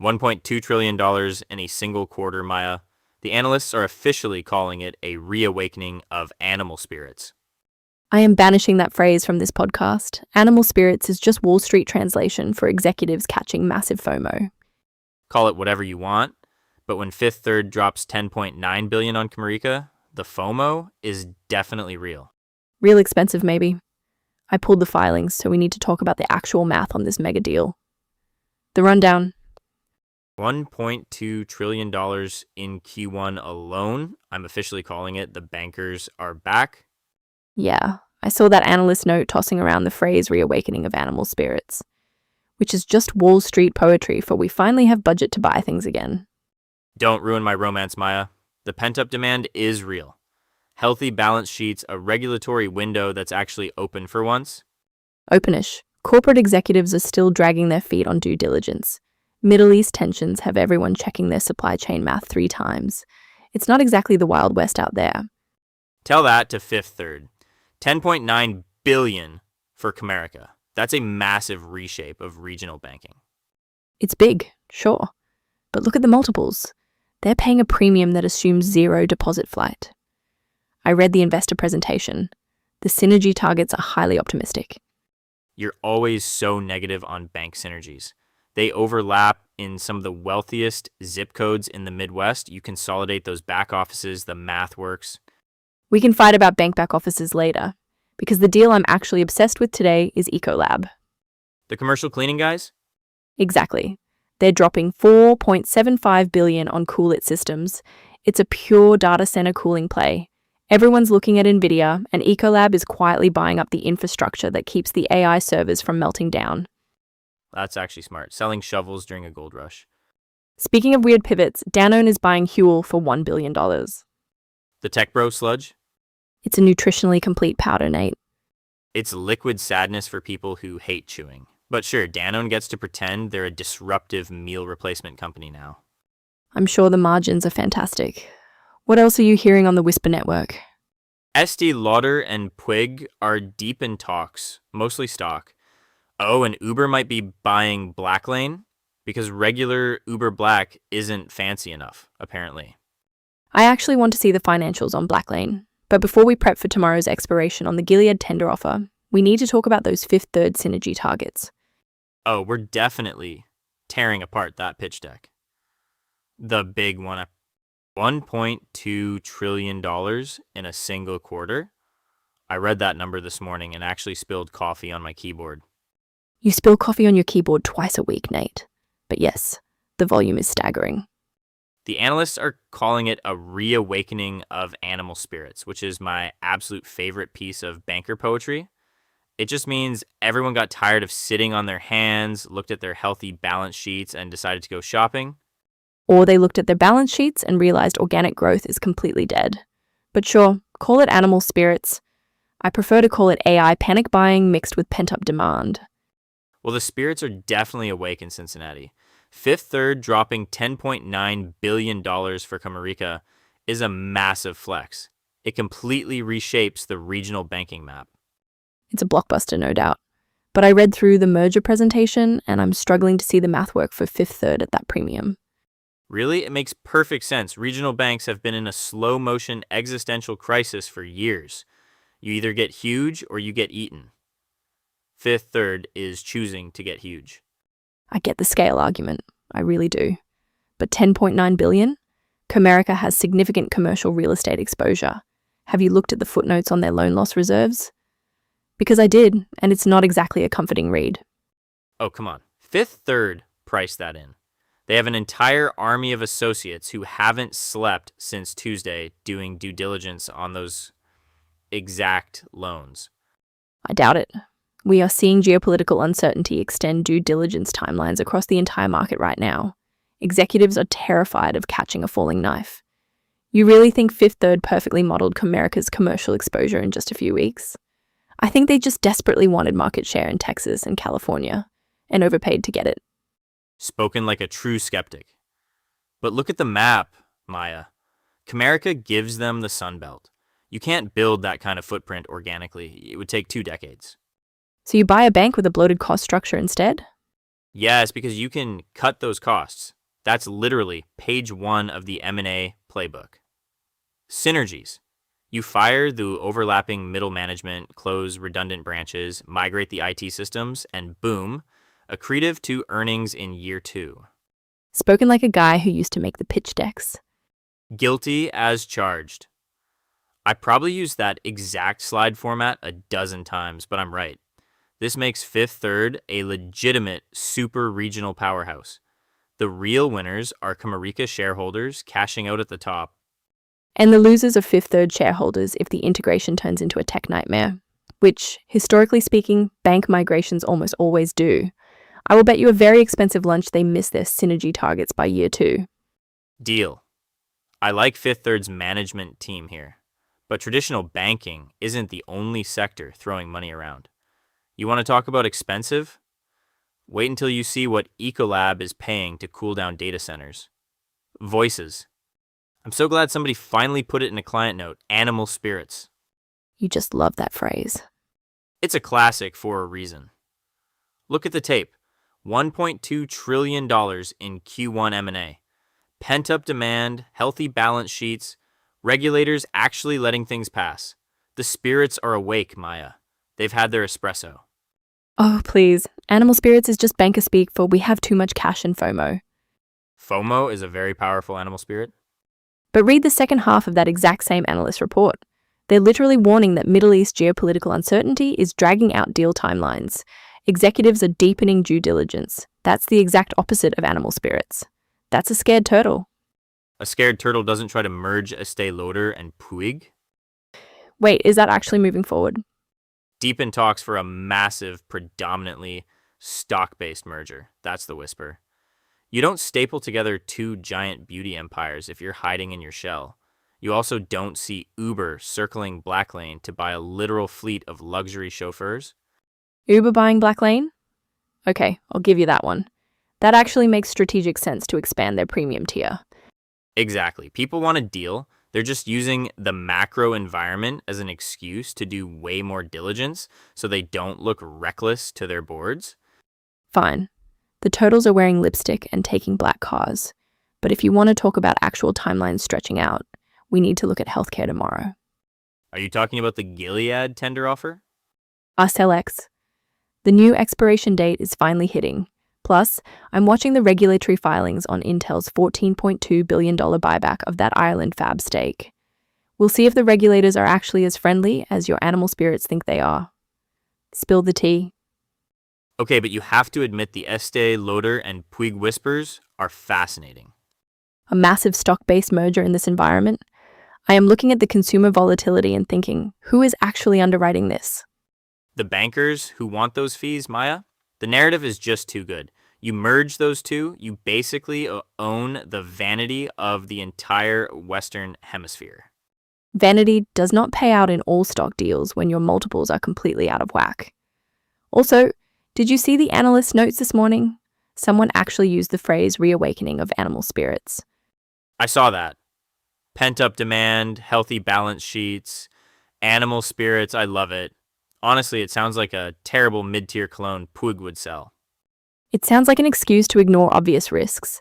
$1.2 trillion in a single quarter, Maya. The analysts are officially calling it a reawakening of animal spirits. I am banishing that phrase from this podcast. Animal spirits is just Wall Street translation for executives catching massive FOMO. Call it whatever you want, but when Fifth Third drops $10.9 billion on Comerica, the FOMO is definitely real. Real expensive, maybe. I pulled the filings, so we need to talk about the actual math on this mega deal. The rundown. $1.2 trillion in Q1 alone. I'm officially calling it the bankers are back. Yeah, I saw that analyst note tossing around the phrase reawakening of animal spirits, which is just Wall Street poetry for we finally have budget to buy things again. Don't ruin my romance, Maya. The pent-up demand is real. Healthy balance sheets, a regulatory window that's actually open for once. Openish. Corporate executives are still dragging their feet on due diligence. Middle East tensions have everyone checking their supply chain math 3 times. It's not exactly the Wild West out there. Tell that to Fifth Third. $10.9 billion for Comerica. That's a massive reshape of regional banking. It's big, sure. But look at the multiples. They're paying a premium that assumes zero deposit flight. I read the investor presentation. The synergy targets are highly optimistic. You're always so negative on bank synergies. They overlap in some of the wealthiest zip codes in the Midwest. You consolidate those back offices, the math works. We can fight about bank back offices later, because the deal I'm actually obsessed with today is Ecolab. The commercial cleaning guys? Exactly. They're dropping $4.75 billion on CoolIT Systems. It's a pure data center cooling play. Everyone's looking at NVIDIA, and Ecolab is quietly buying up the infrastructure that keeps the AI servers from melting down. That's actually smart. Selling shovels during a gold rush. Speaking of weird pivots, Danone is buying Huel for $1 billion. The Tech Bro sludge? It's a nutritionally complete powder, Nate. It's liquid sadness for people who hate chewing. But sure, Danone gets to pretend they're a disruptive meal replacement company now. I'm sure the margins are fantastic. What else are you hearing on the Whisper Network? Estee Lauder and Puig are deep in talks, mostly stock. Oh, and Uber might be buying Blacklane because regular Uber Black isn't fancy enough, apparently. I actually want to see the financials on Blacklane. But before we prep for tomorrow's expiration on the Gilead tender offer, we need to talk about those Fifth Third synergy targets. Oh, we're definitely tearing apart that pitch deck. The big one. $1.2 trillion in a single quarter. I read that number this morning and actually spilled coffee on my keyboard. You spill coffee on your keyboard twice a week, Nate. But yes, the volume is staggering. The analysts are calling it a reawakening of animal spirits, which is my absolute favorite piece of banker poetry. It just means everyone got tired of sitting on their hands, looked at their healthy balance sheets, and decided to go shopping. Or they looked at their balance sheets and realized organic growth is completely dead. But sure, call it animal spirits. I prefer to call it AI panic buying mixed with pent-up demand. Well, the spirits are definitely awake in Cincinnati. Fifth Third dropping $10.9 billion for Comerica is a massive flex. It completely reshapes the regional banking map. It's a blockbuster, no doubt. But I read through the merger presentation, and I'm struggling to see the math work for Fifth Third at that premium. Really? It makes perfect sense. Regional banks have been in a slow-motion existential crisis for years. You either get huge or you get eaten. Fifth Third is choosing to get huge. I get the scale argument. I really do. But $10.9 billion? Comerica has significant commercial real estate exposure. Have you looked at the footnotes on their loan loss reserves? Because I did, and it's not exactly a comforting read. Oh, come on. Fifth Third priced that in. They have an entire army of associates who haven't slept since Tuesday doing due diligence on those exact loans. I doubt it. We are seeing geopolitical uncertainty extend due diligence timelines across the entire market right now. Executives are terrified of catching a falling knife. You really think Fifth Third perfectly modeled Comerica's commercial exposure in just a few weeks? I think they just desperately wanted market share in Texas and California, and overpaid to get it. Spoken like a true skeptic. But look at the map, Maya. Comerica gives them the Sun Belt. You can't build that kind of footprint organically. It would take 2 decades. So you buy a bank with a bloated cost structure instead? Yes, because you can cut those costs. That's literally page 1 of the M&A playbook. Synergies. You fire the overlapping middle management, close redundant branches, migrate the IT systems, and boom, accretive to earnings in year 2. Spoken like a guy who used to make the pitch decks. Guilty as charged. I probably used that exact slide format a dozen times, but I'm right. This makes Fifth Third a legitimate super regional powerhouse. The real winners are Comerica shareholders cashing out at the top. And the losers are Fifth Third shareholders if the integration turns into a tech nightmare, which, historically speaking, bank migrations almost always do. I will bet you a very expensive lunch they miss their synergy targets by year 2. Deal. I like Fifth Third's management team here, but traditional banking isn't the only sector throwing money around. You want to talk about expensive? Wait until you see what Ecolab is paying to cool down data centers. Voices. I'm so glad somebody finally put it in a client note. Animal spirits. You just love that phrase. It's a classic for a reason. Look at the tape. $1.2 trillion in Q1 M&A. Pent-up demand, healthy balance sheets, regulators actually letting things pass. The spirits are awake, Maya. They've had their espresso. Oh, please. Animal spirits is just banker speak for we have too much cash and FOMO. FOMO is a very powerful animal spirit. But read the second half of that exact same analyst report. They're literally warning that Middle East geopolitical uncertainty is dragging out deal timelines. Executives are deepening due diligence. That's the exact opposite of animal spirits. That's a scared turtle. A scared turtle doesn't try to merge Estee Lauder and Puig. Wait, is that actually moving forward? Deep in talks for a massive, predominantly stock-based merger. That's the whisper. You don't staple together two giant beauty empires if you're hiding in your shell. You also don't see Uber circling Black Lane to buy a literal fleet of luxury chauffeurs. Uber buying Black Lane? Okay, I'll give you that one. That actually makes strategic sense to expand their premium tier. Exactly. People want a deal. They're just using the macro environment as an excuse to do way more diligence so they don't look reckless to their boards. Fine. The totals are wearing lipstick and taking black cars. But if you want to talk about actual timelines stretching out, we need to look at healthcare tomorrow. Are you talking about the Gilead tender offer? RCLX. The new expiration date is finally hitting. Plus, I'm watching the regulatory filings on Intel's $14.2 billion buyback of that Ireland fab stake. We'll see if the regulators are actually as friendly as your animal spirits think they are. Spill the tea. Okay, but you have to admit the Estee Lauder and Puig whispers are fascinating. A massive stock-based merger in this environment? I am looking at the consumer volatility and thinking, who is actually underwriting this? The bankers who want those fees, Maya? The narrative is just too good. You merge those two, you basically own the vanity of the entire Western Hemisphere. Vanity does not pay out in all stock deals when your multiples are completely out of whack. Also, did you see the analyst notes this morning? Someone actually used the phrase reawakening of animal spirits. I saw that. Pent-up demand, healthy balance sheets, animal spirits, I love it. Honestly, it sounds like a terrible mid-tier cologne Puig would sell. It sounds like an excuse to ignore obvious risks.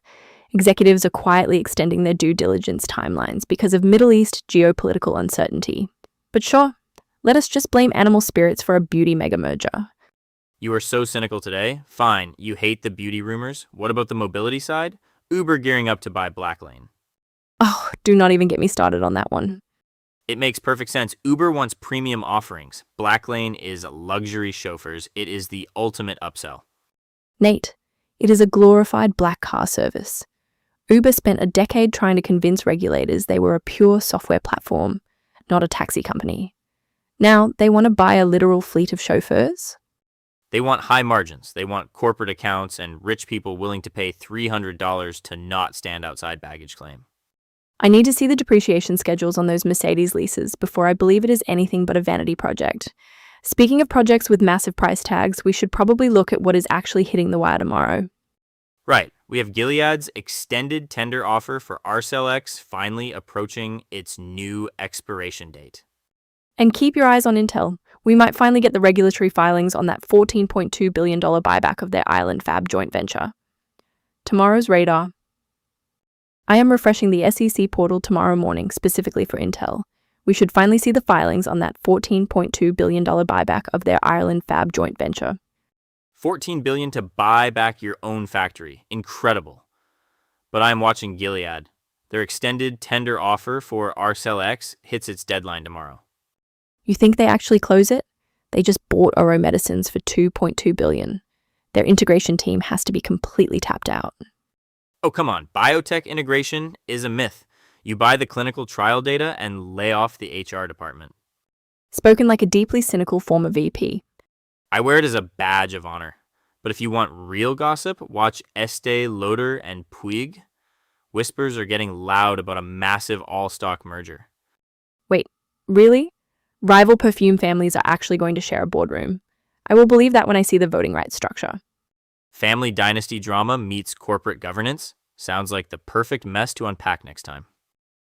Executives are quietly extending their due diligence timelines because of Middle East geopolitical uncertainty. But sure, let us just blame animal spirits for a beauty mega merger. You are so cynical today. Fine, you hate the beauty rumors. What about the mobility side? Uber gearing up to buy Black Lane. Oh, do not even get me started on that one. It makes perfect sense. Uber wants premium offerings. Black Lane is luxury chauffeurs. It is the ultimate upsell. Nate, it is a glorified black car service. Uber spent a decade trying to convince regulators they were a pure software platform, not a taxi company. Now they want to buy a literal fleet of chauffeurs? They want high margins. They want corporate accounts and rich people willing to pay $300 to not stand outside baggage claim. I need to see the depreciation schedules on those Mercedes leases before I believe it is anything but a vanity project. Speaking of projects with massive price tags, we should probably look at what is actually hitting the wire tomorrow. Right. We have Gilead's extended tender offer for RCLX finally approaching its new expiration date. And keep your eyes on Intel. We might finally get the regulatory filings on that $14.2 billion buyback of their Ireland Fab joint venture. Tomorrow's radar. I am refreshing the SEC portal tomorrow morning specifically for Intel. We should finally see the filings on that $14.2 billion buyback of their Ireland Fab joint venture. $14 billion to buy back your own factory. Incredible. But I'm watching Gilead. Their extended tender offer for Arcellx hits its deadline tomorrow. You think they actually close it? They just bought Ouro Medicines for $2.2 billion. Their integration team has to be completely tapped out. Oh, come on. Biotech integration is a myth. You buy the clinical trial data and lay off the HR department. Spoken like a deeply cynical former VP. I wear it as a badge of honor. But if you want real gossip, watch Estee Lauder and Puig. Whispers are getting loud about a massive all-stock merger. Wait, really? Rival perfume families are actually going to share a boardroom. I will believe that when I see the voting rights structure. Family dynasty drama meets corporate governance. Sounds like the perfect mess to unpack next time.